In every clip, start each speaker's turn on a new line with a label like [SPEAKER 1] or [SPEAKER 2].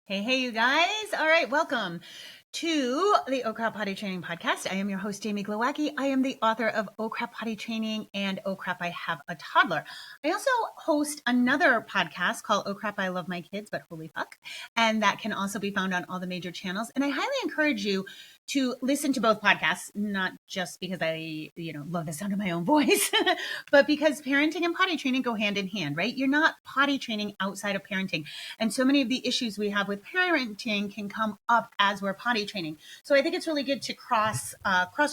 [SPEAKER 1] Hey, you guys. All right, welcome to the Oh Crap Potty Training podcast. I am your host, Jamie Glowacki. I am the author of Oh Crap Potty Training and Oh Crap, I Have a Toddler. I also host another podcast called Oh Crap, I Love My Kids, but Holy Fuck. And that can also be found on all the major channels. And I highly encourage you to listen to both podcasts, not just because I, love the sound of my own voice, but because parenting and potty training go hand in hand, right? You're not potty training outside of parenting. And so many of the issues we have with parenting can come up as we're potty training. So I think it's really good to cross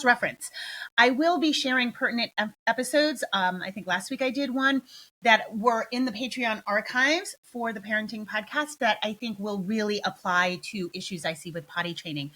[SPEAKER 1] reference. I will be sharing pertinent episodes. I think last week I did one that were in the Patreon archives for the parenting podcast that I think will really apply to issues I see with potty training.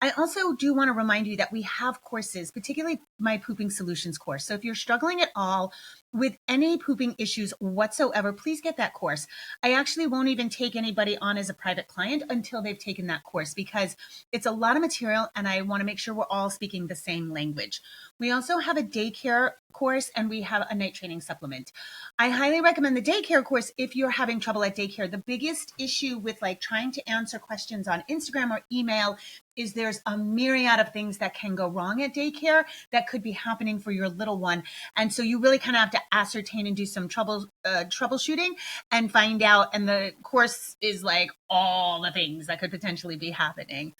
[SPEAKER 1] I also do want to remind you that we have courses, particularly my pooping solutions course. So if you're struggling at all with any pooping issues whatsoever, please get that course. I actually won't even take anybody on as a private client until they've taken that course because it's a lot of material and I want to make sure we're all speaking the same language. We also have a daycare course and we have a night training supplement. I highly recommend the daycare course if you're having trouble at daycare. The biggest issue with trying to answer questions on Instagram or email is there's a myriad of things that can go wrong at daycare that could be happening for your little one. And so you really kind of have to ascertain and do some troubleshooting and find out. And the course is all the things that could potentially be happening.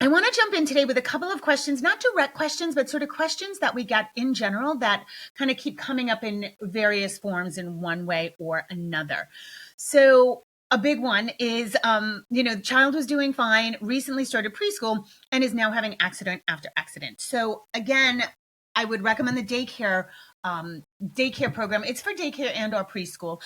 [SPEAKER 1] I want to jump in today with a couple of questions, not direct questions, but sort of questions that we get in general that kind of keep coming up in various forms in one way or another. So a big one is, the child was doing fine, recently started preschool, and is now having accident after accident. So again, I would recommend the daycare program. It's for daycare and or preschool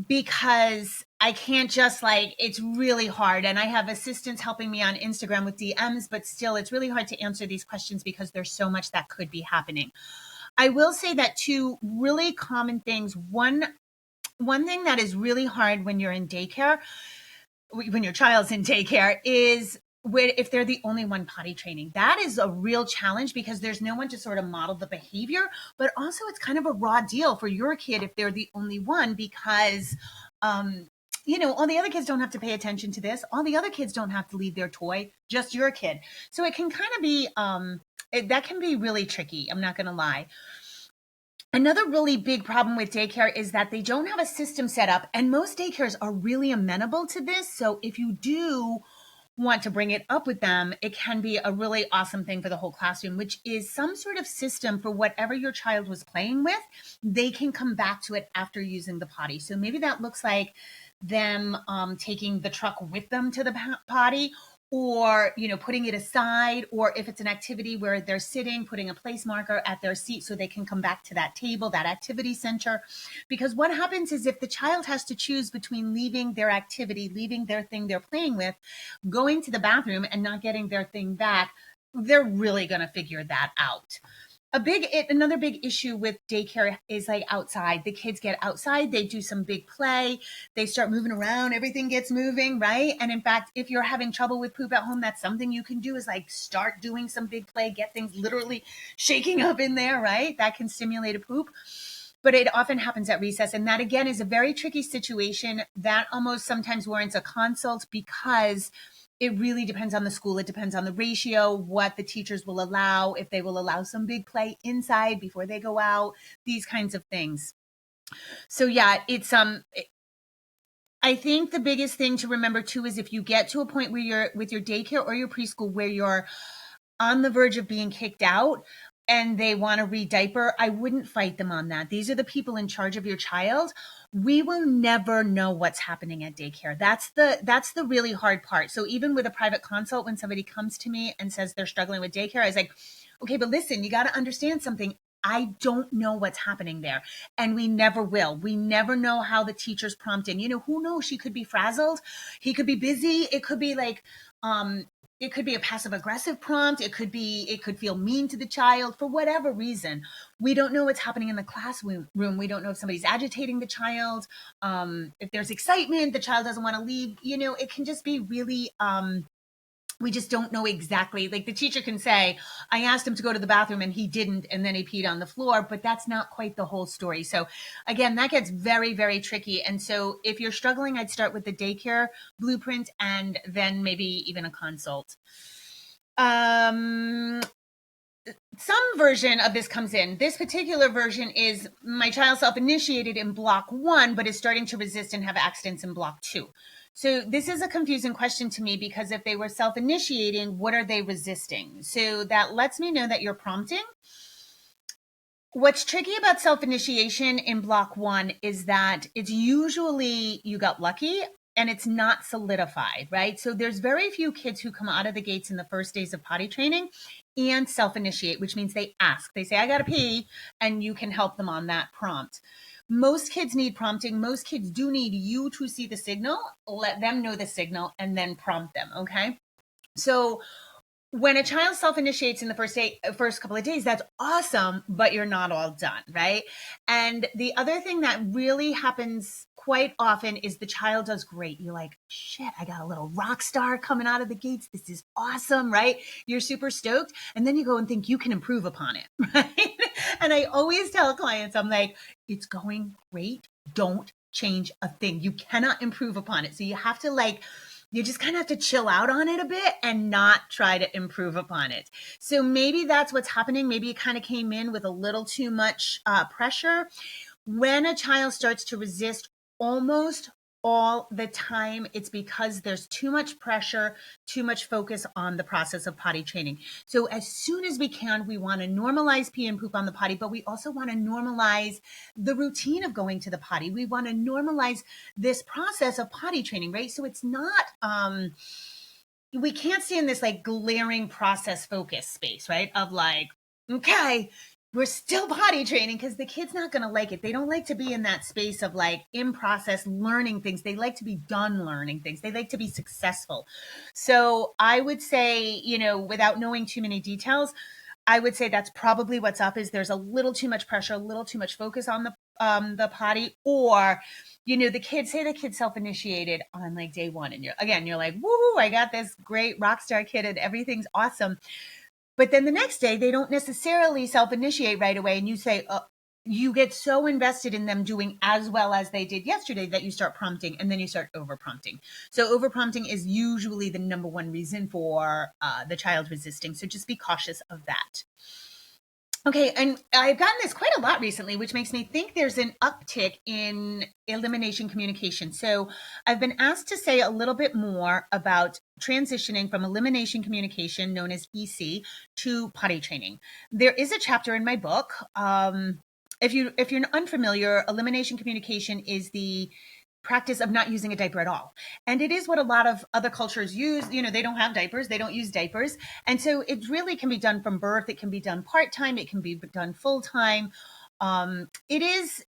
[SPEAKER 1] because I can't just it's really hard. And I have assistants helping me on Instagram with DMs, but still it's really hard to answer these questions because there's so much that could be happening. I will say that two really common things. One thing that is really hard when you're in daycare, when your child's in daycare, is if they're the only one potty training. That is a real challenge because there's no one to sort of model the behavior, but also it's kind of a raw deal for your kid if they're the only one because all the other kids don't have to pay attention to this. All the other kids don't have to leave their toy, just your kid. So it can kind of be, that can be really tricky. I'm not going to lie. Another really big problem with daycare is that they don't have a system set up, and most daycares are really amenable to this. So if you do want to bring it up with them, it can be a really awesome thing for the whole classroom, which is some sort of system for whatever your child was playing with. They can come back to it after using the potty. So maybe that looks like them taking the truck with them to the potty, or putting it aside, or if it's an activity where they're sitting, putting a place marker at their seat so they can come back to that table, that activity center. Because what happens is if the child has to choose between leaving their activity, leaving their thing they're playing with, going to the bathroom and not getting their thing back, they're really going to figure that out. Another big issue with daycare is outside. The kids get outside, they do some big play, they start moving around, everything gets moving, right? And in fact, if you're having trouble with poop at home, that's something you can do is start doing some big play, get things literally shaking up in there, right? That can stimulate a poop. But it often happens at recess. And that again is a very tricky situation that almost sometimes warrants a consult because it really depends on the school. It depends on the ratio, what the teachers will allow, if they will allow some big play inside before they go out, these kinds of things. So yeah, it's I think the biggest thing to remember too is if you get to a point where you're with your daycare or your preschool where you're on the verge of being kicked out and they want to re-diaper, I wouldn't fight them on that. These are the people in charge of your child. We will never know what's happening at daycare. That's the really hard part. So even with a private consult, when somebody comes to me and says they're struggling with daycare, I was like, okay, but listen, you got to understand something. I don't know what's happening there. And we never will. We never know how the teacher's prompting. Who knows? She could be frazzled. He could be busy. It could be it could be a passive aggressive prompt. It could feel mean to the child for whatever reason. We don't know what's happening in the classroom. We don't know if somebody's agitating the child. If there's excitement, the child doesn't want to leave. It can just be really we just don't know exactly. Like the teacher can say, I asked him to go to the bathroom and he didn't, and then he peed on the floor, but that's not quite the whole story. So again, that gets very, very tricky. And so if you're struggling, I'd start with the Daycare Blueprint and then maybe even a consult. Some version of this comes in. This particular version is my child self-initiated in block 1, but is starting to resist and have accidents in block 2. So this is a confusing question to me, because if they were self-initiating, what are they resisting? So that lets me know that you're prompting. What's tricky about self-initiation in block 1 is that it's usually you got lucky and it's not solidified, right? So there's very few kids who come out of the gates in the first days of potty training and self-initiate, which means they ask. They say, I gotta pee, and you can help them on that prompt. Most kids need prompting. Most kids do need you to see the signal, let them know the signal, and then prompt them, okay? So when a child self-initiates in the first couple of days, that's awesome, but you're not all done, right? And the other thing that really happens quite often is the child does great. You're like, shit, I got a little rock star coming out of the gates. This is awesome, right? You're super stoked. And then you go and think you can improve upon it, right? And I always tell clients, I'm like, it's going great. Don't change a thing. You cannot improve upon it. So you have to you just kind of have to chill out on it a bit and not try to improve upon it. So maybe that's what's happening. Maybe it kind of came in with a little too much pressure. When a child starts to resist almost all the time, it's because there's too much pressure, too much focus on the process of potty training. So as soon as we can, we want to normalize pee and poop on the potty, but we also want to normalize the routine of going to the potty. We want to normalize this process of potty training, right? So it's not, we can't stay in this glaring process focus space, right? Of okay, we're still potty training, because the kid's not going to like it. They don't like to be in that space of in process learning things. They like to be done learning things. They like to be successful. So I would say, without knowing too many details, I would say that's probably what's up. Is there's a little too much pressure, a little too much focus on the potty, or the kid self-initiated on day 1, and you're like, woo, I got this great rock star kid and everything's awesome. But then the next day, they don't necessarily self-initiate right away. And you say, you get so invested in them doing as well as they did yesterday that you start prompting, and then you start over-prompting. So over-prompting is usually the number one reason for the child resisting. So just be cautious of that. Okay, and I've gotten this quite a lot recently, which makes me think there's an uptick in elimination communication. So I've been asked to say a little bit more about transitioning from elimination communication, known as EC, to potty training. There is a chapter in my book. If you're unfamiliar, elimination communication is the practice of not using a diaper at all. And it is what a lot of other cultures use. They don't have diapers, they don't use diapers. And so it really can be done from birth. It can be done part-time. It can be done full-time. It is,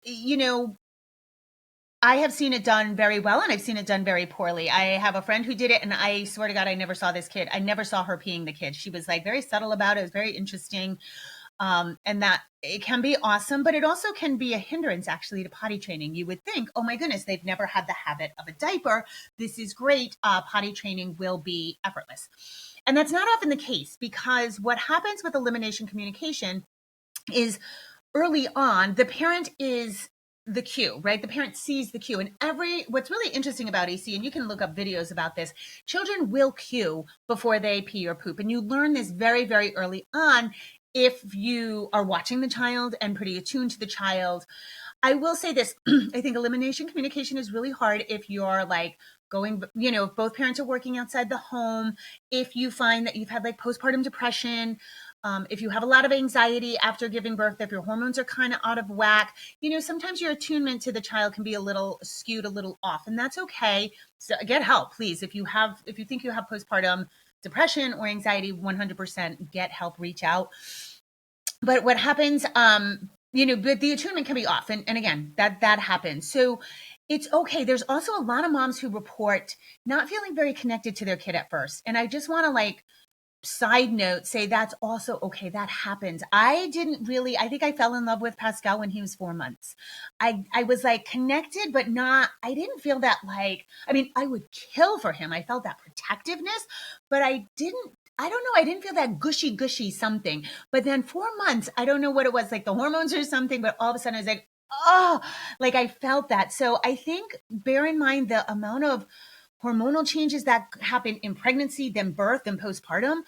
[SPEAKER 1] I have seen it done very well, and I've seen it done very poorly. I have a friend who did it, and I swear to God, I never saw this kid. I never saw her peeing the kid. She was very subtle about it. It was very interesting. And that it can be awesome, but it also can be a hindrance actually to potty training. You would think, oh my goodness, they've never had the habit of a diaper. This is great. Potty training will be effortless. And that's not often the case, because what happens with elimination communication is early on, the parent is the cue, right? The parent sees the cue. And what's really interesting about EC, and you can look up videos about this, children will cue before they pee or poop. And you learn this very, very early on if you are watching the child and pretty attuned to the child. I will say this, I think elimination communication is really hard if you're going, if both parents are working outside the home, if you find that you've had postpartum depression, if you have a lot of anxiety after giving birth, if your hormones are kind of out of whack, sometimes your attunement to the child can be a little skewed, a little off, and that's okay. So get help, please. If you think you have postpartum depression or anxiety, 100% get help, reach out. But what happens, but the attunement can be off. And again, that happens. So it's okay. There's also a lot of moms who report not feeling very connected to their kid at first. And I just want to side note, say that's also okay. That happens. I think I fell in love with Pascal when he was 4 months. I was like connected, but not, I didn't feel that like, I mean, I would kill for him. I felt that protectiveness, but I don't know. I didn't feel that gushy something. But then 4 months, I don't know what it was, like the hormones or something, but all of a sudden I was like, oh, like I felt that. So I think bear in mind the amount of hormonal changes that happen in pregnancy, then birth, and postpartum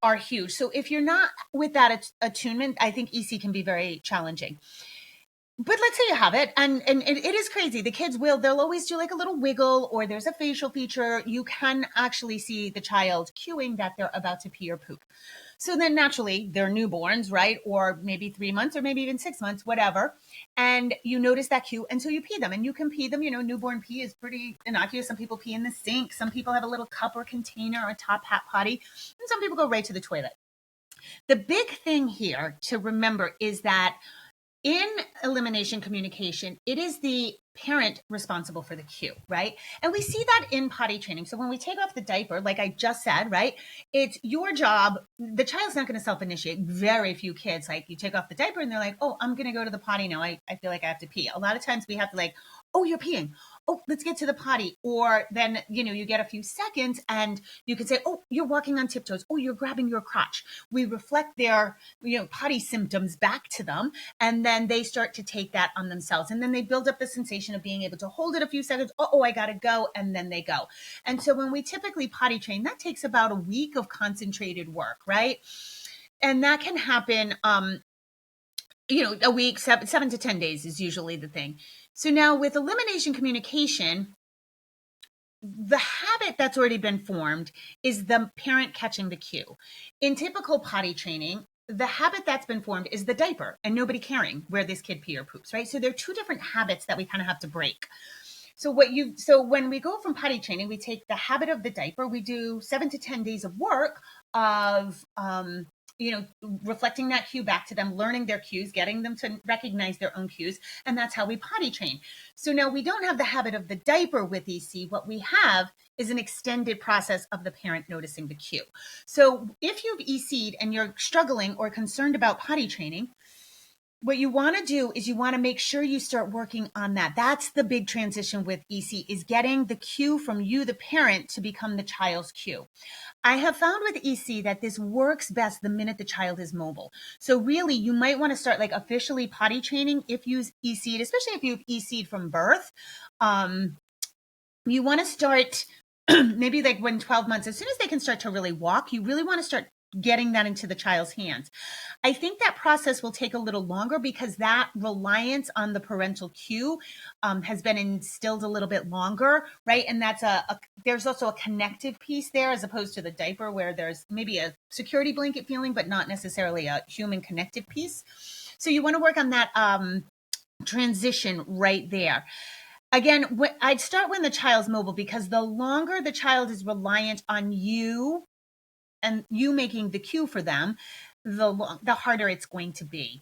[SPEAKER 1] are huge. So if you're not with that attunement, I think EC can be very challenging. But let's say you have it, and it is crazy. The kids they'll always do like a little wiggle, or there's a facial feature. You can actually see the child cueing that they're about to pee or poop. So then naturally they're newborns, right? Or maybe 3 months, or maybe even 6 months, whatever. And you notice that cue. And so you pee them, and you can pee them. Newborn pee is pretty innocuous. Some people pee in the sink. Some people have a little cup or container or a top hat potty. And some people go right to the toilet. The big thing here to remember is that in elimination communication, it is the parent responsible for the cue, right? And we see that in potty training. So when we take off the diaper, like I just said, right, it's your job. The child's not going to self-initiate. Very few kids, like you take off the diaper and they're like, oh, I'm going to go to the potty now. I feel like I have to pee. A lot of times we have to like, oh, you're peeing. Oh, let's get to the potty. Or then, you get a few seconds and you can say, oh, you're walking on tiptoes. Oh, you're grabbing your crotch. We reflect their, potty symptoms back to them. And then they start to take that on themselves. And then they build up the sensation of being able to hold it a few seconds. Oh, I got to go. And then they go. And so when we typically potty train, that takes about a week of concentrated work, right? And that can happen, a week, 7 to 10 days is usually the thing. So now with elimination communication, the habit that's already been formed is the parent catching the cue. In typical potty training, the habit that's been formed is the diaper and nobody caring where this kid pee or poops, right? So there are two different habits that we kind of have to break. So when we go from potty training, we take the habit of the diaper, we do 7 to 10 days of work of, reflecting that cue back to them, learning their cues, getting them to recognize their own cues. And that's how we potty train. So now we don't have the habit of the diaper with EC. What we have is an extended process of the parent noticing the cue. So if you've EC'd and you're struggling or concerned about potty training, what you want to do is you want to make sure you start working on that. That's the big transition with EC, is getting the cue from you, the parent, to become the child's cue. I have found with EC that this works best the minute the child is mobile. So really, you might want to start like officially potty training if you've EC'd, especially if you've EC'd from birth. You want to start maybe like when 12 months, as soon as they can start to really walk, you really want to start getting that into the child's hands. I think that process will take a little longer because that reliance on the parental cue has been instilled a little bit longer, right? And that's there's also a connective piece there as opposed to the diaper where there's maybe a security blanket feeling, but not necessarily a human connective piece. So you want to work on that transition right there. Again, I'd start when the child's mobile, because the longer the child is reliant on you and you making the cue for them, the harder it's going to be.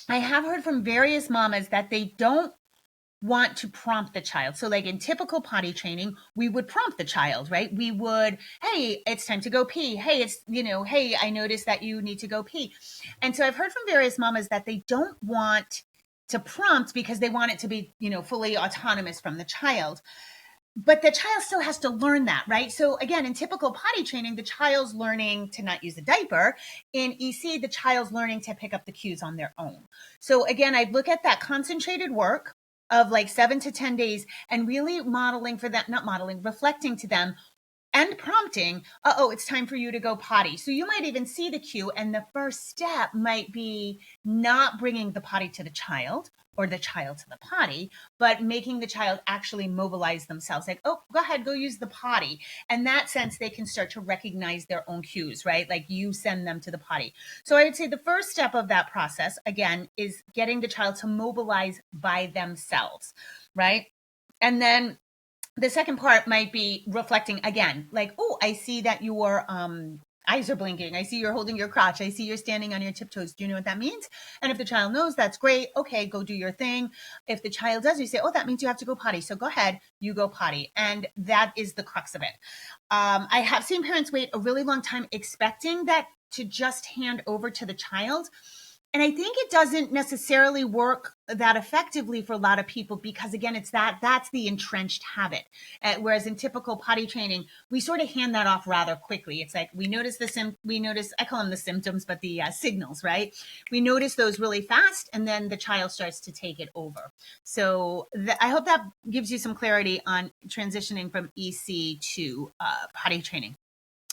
[SPEAKER 1] I have heard from various mamas that they don't want to prompt the child. So like in typical potty training, we would prompt the child, right? We would, hey, it's time to go pee. Hey, hey, I noticed that you need to go pee. And so I've heard from various mamas that they don't want to prompt because they want it to be, fully autonomous from the child. But the child still has to learn that, right? So again, in typical potty training, the child's learning to not use a diaper. In EC, the child's learning to pick up the cues on their own. So again, I'd look at that concentrated work of like 7 to 10 days and really reflecting to them and prompting, it's time for you to go potty. So you might even see the cue, and the first step might be not bringing the potty to the child or the child to the potty, but making the child actually mobilize themselves. Like, oh, go ahead, go use the potty. And that sense, they can start to recognize their own cues, right? Like you send them to the potty. So I would say the first step of that process, again, is getting the child to mobilize by themselves, right? And then the second part might be reflecting again, like, oh, I see that you're eyes are blinking. I see you're holding your crotch. I see you're standing on your tiptoes. Do you know what that means? And if the child knows, that's great. Okay, go do your thing. If the child does, you say, oh, that means you have to go potty. So go ahead, you go potty. And that is the crux of it. I have seen parents wait a really long time expecting that to just hand over to the child. And I think it doesn't necessarily work that effectively for a lot of people because, again, that's the entrenched habit. Whereas in typical potty training, we sort of hand that off rather quickly. It's like we notice I call them the symptoms, but the signals, right? We notice those really fast, and then the child starts to take it over. So I hope that gives you some clarity on transitioning from EC to potty training.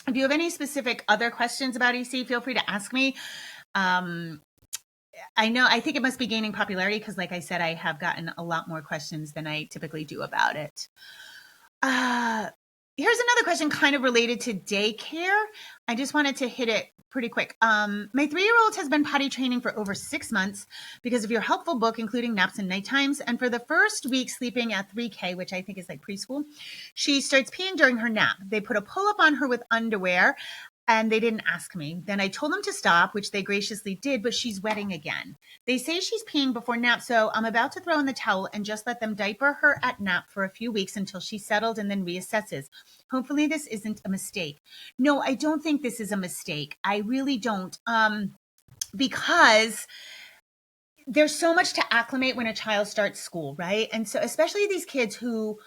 [SPEAKER 1] If you have any specific other questions about EC, feel free to ask me. I think it must be gaining popularity because, like I said, I have gotten a lot more questions than I typically do about it. Here's another question kind of related to daycare. I just wanted to hit it pretty quick. My 3-year-old has been potty training for over 6 months because of your helpful book, including naps and night times. And for the first week sleeping at 3K, which I think is like preschool, she starts peeing during her nap. They put a pull-up on her with underwear, and they didn't ask me. Then I told them to stop, which they graciously did, but she's wetting again. They say she's peeing before nap, so I'm about to throw in the towel and just let them diaper her at nap for a few weeks until she's settled and then reassesses. Hopefully this isn't a mistake. No, I don't think this is a mistake. I really don't. Because there's so much to acclimate when a child starts school, right? And so especially these kids who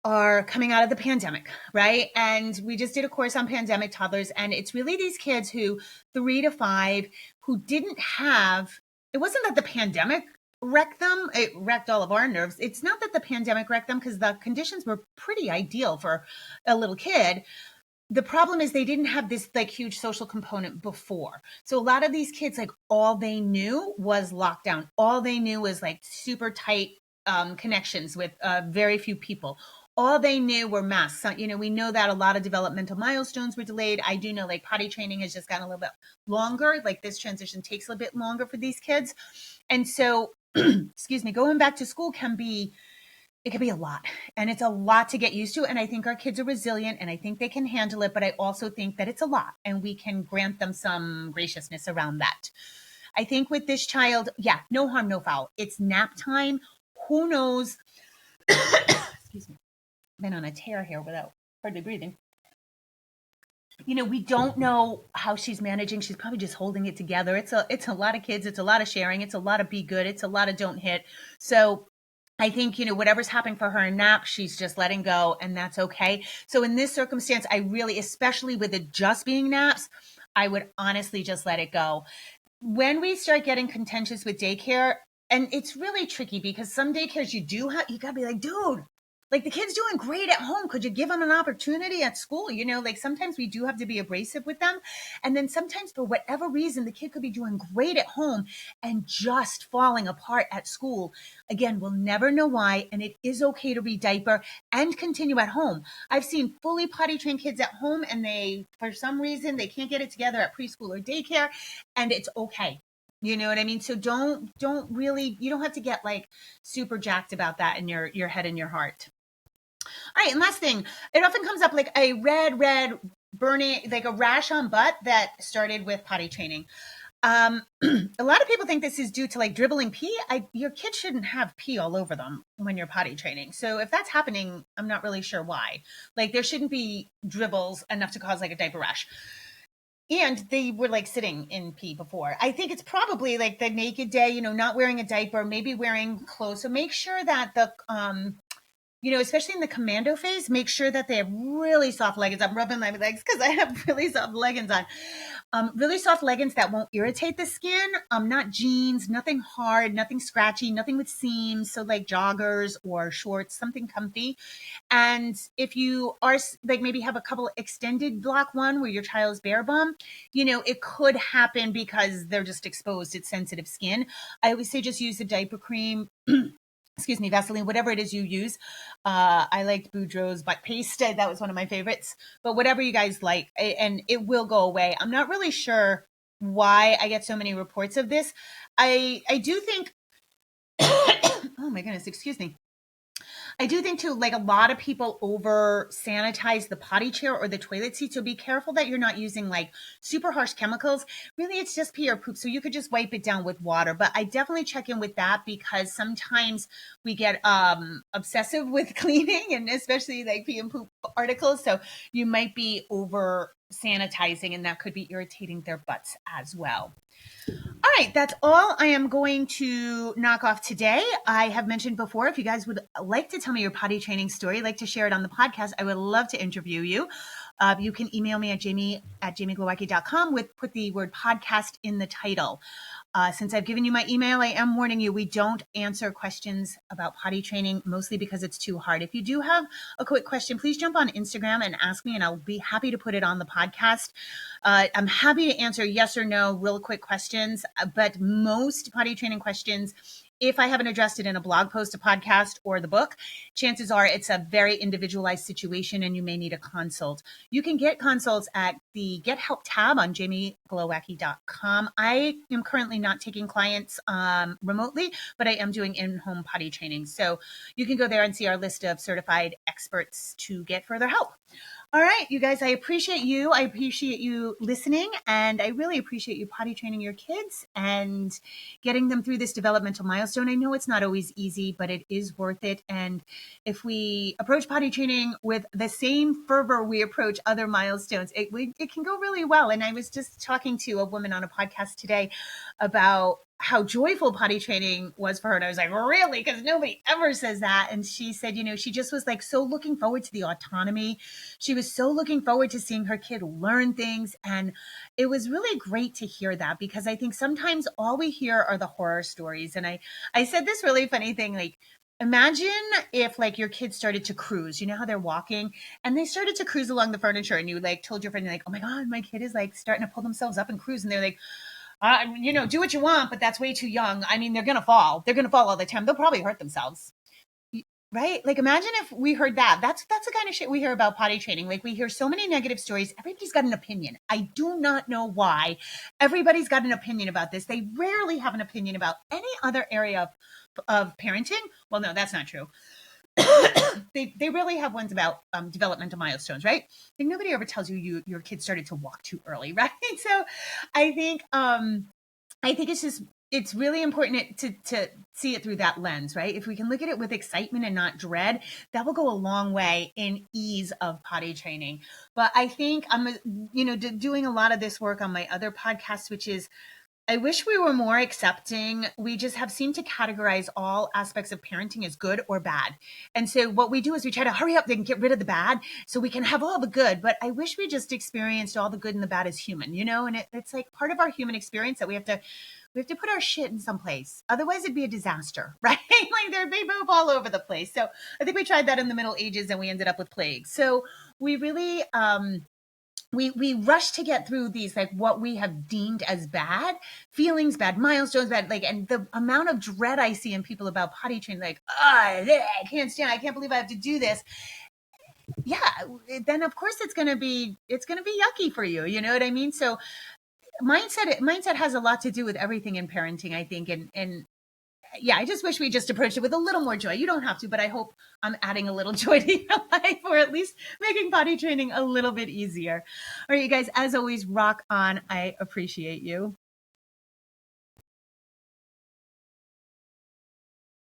[SPEAKER 1] are coming out of the pandemic, right? And we just did a course on pandemic toddlers, and it's really these kids who 3 to 5 who didn't have, it wasn't that the pandemic wrecked them, it wrecked all of our nerves. It's not that the pandemic wrecked them because the conditions were pretty ideal for a little kid. The problem is they didn't have this like huge social component before. So a lot of these kids, like all they knew was lockdown. All they knew was like super tight connections with very few people. All they knew were masks. So, we know that a lot of developmental milestones were delayed. I do know like potty training has just gotten a little bit longer. Like this transition takes a little bit longer for these kids. And so, excuse me, going back to school can be a lot, and it's a lot to get used to. And I think our kids are resilient and I think they can handle it, but I also think that it's a lot and we can grant them some graciousness around that. I think with this child, yeah, no harm, no foul. It's nap time. Who knows? Excuse me. Been on a tear here without hardly breathing. We don't know how she's managing. She's probably just holding it together. It's a lot of kids. It's a lot of sharing. It's a lot of be good. It's a lot of don't hit. So I think, whatever's happening for her in nap, she's just letting go, and that's okay. So in this circumstance, I really, especially with it just being naps, I would honestly just let it go. When we start getting contentious with daycare, and it's really tricky because some daycares you gotta be like, dude, like the kid's doing great at home. Could you give them an opportunity at school? Like sometimes we do have to be abrasive with them. And then sometimes for whatever reason, the kid could be doing great at home and just falling apart at school. Again, we'll never know why. And it is okay to re-diaper and continue at home. I've seen fully potty trained kids at home and for some reason, they can't get it together at preschool or daycare, and it's okay. You know what I mean? So don't really, you don't have to get like super jacked about that in your head and your heart. All right, and last thing, it often comes up like a red burning, like a rash on butt that started with potty training. A lot of people think this is due to like dribbling pee. Your kids shouldn't have pee all over them when you're potty training. So if that's happening, I'm not really sure why. Like there shouldn't be dribbles enough to cause like a diaper rash. And they were like sitting in pee before. I think it's probably like the naked day, not wearing a diaper, maybe wearing clothes. So make sure that especially in the commando phase, make sure that they have really soft leggings. I'm rubbing my legs because I have really soft leggings on. Really soft leggings that won't irritate the skin. Not jeans, nothing hard, nothing scratchy, nothing with seams. So like joggers or shorts, something comfy. And if you are like maybe have a couple extended block one where your child's bare bum, it could happen because they're just exposed. It's sensitive skin. I always say just use a diaper cream. Excuse me, Vaseline, whatever it is you use. I liked Boudreaux's butt paste. That was one of my favorites. But whatever you guys like, and it will go away. I'm not really sure why I get so many reports of this. I do think, oh my goodness, excuse me. I do think too, like a lot of people over sanitize the potty chair or the toilet seat. So be careful that you're not using like super harsh chemicals. Really, it's just pee or poop. So you could just wipe it down with water. But I definitely check in with that because sometimes we get obsessive with cleaning and especially like pee and poop articles. So you might be over sanitizing and that could be irritating their butts as well. All right, that's all I am going to knock off today. I have mentioned before, if you guys would like to tell me your potty training story, like to share it on the podcast, I would love to interview you. You can email me at jamie@jamieglowacki.com put the word podcast in the title. Since I've given you my email, I am warning you, we don't answer questions about potty training, mostly because it's too hard. If you do have a quick question, please jump on Instagram and ask me, and I'll be happy to put it on the podcast. I'm happy to answer yes or no, real quick questions, but most potty training questions, if I haven't addressed it in a blog post, a podcast, or the book, chances are it's a very individualized situation and you may need a consult. You can get consults at the Get Help tab on jamieglowacki.com. I am currently not taking clients remotely, but I am doing in-home potty training. So you can go there and see our list of certified experts to get further help. All right, you guys, I appreciate you. I appreciate you listening, and I really appreciate you potty training your kids and getting them through this developmental milestone. I know it's not always easy, but it is worth it. And if we approach potty training with the same fervor we approach other milestones, it can go really well. And I was just talking to a woman on a podcast today about how joyful potty training was for her. And I was like, really? Because nobody ever says that. And she said, she just was like so looking forward to the autonomy. She was so looking forward to seeing her kid learn things. And it was really great to hear that because I think sometimes all we hear are the horror stories. And I said this really funny thing, like, imagine if like your kids started to cruise, you know how they're walking and they started to cruise along the furniture and you like told your friend, like, oh my God, my kid is like starting to pull themselves up and cruise. And they're like, do what you want, but that's way too young. I mean, they're going to fall. They're going to fall all the time. They'll probably hurt themselves. Right? Like imagine if we heard that. That's the kind of shit we hear about potty training. Like we hear so many negative stories. Everybody's got an opinion. I do not know why. Everybody's got an opinion about this. They rarely have an opinion about any other area of parenting. Well, no, that's not true. They really have ones about developmental milestones, right? Like nobody ever tells you your kid started to walk too early, right? So I think it's really important to see it through that lens, right? If we can look at it with excitement and not dread, that will go a long way in ease of potty training. But I think I'm doing a lot of this work on my other podcast, which is I wish we were more accepting. We just have seemed to categorize all aspects of parenting as good or bad. And so what we do is we try to hurry up and get rid of the bad so we can have all the good. But I wish we just experienced all the good and the bad as human, and it's like part of our human experience that we have to put our shit in some place. Otherwise it'd be a disaster, right? Like they move all over the place. So I think we tried that in the Middle Ages and we ended up with plague. So we really, we rush to get through these, like what we have deemed as bad feelings, bad milestones, bad, like, and the amount of dread I see in people about potty training, like, I can't stand, I can't believe I have to do this. Yeah. Then of course it's going to be yucky for you. You know what I mean? So mindset has a lot to do with everything in parenting, I think. And yeah, I just wish we just approached it with a little more joy. You don't have to, but I hope I'm adding a little joy to your life, or at least making potty training a little bit easier. All right, you guys, as always, rock on. I appreciate you.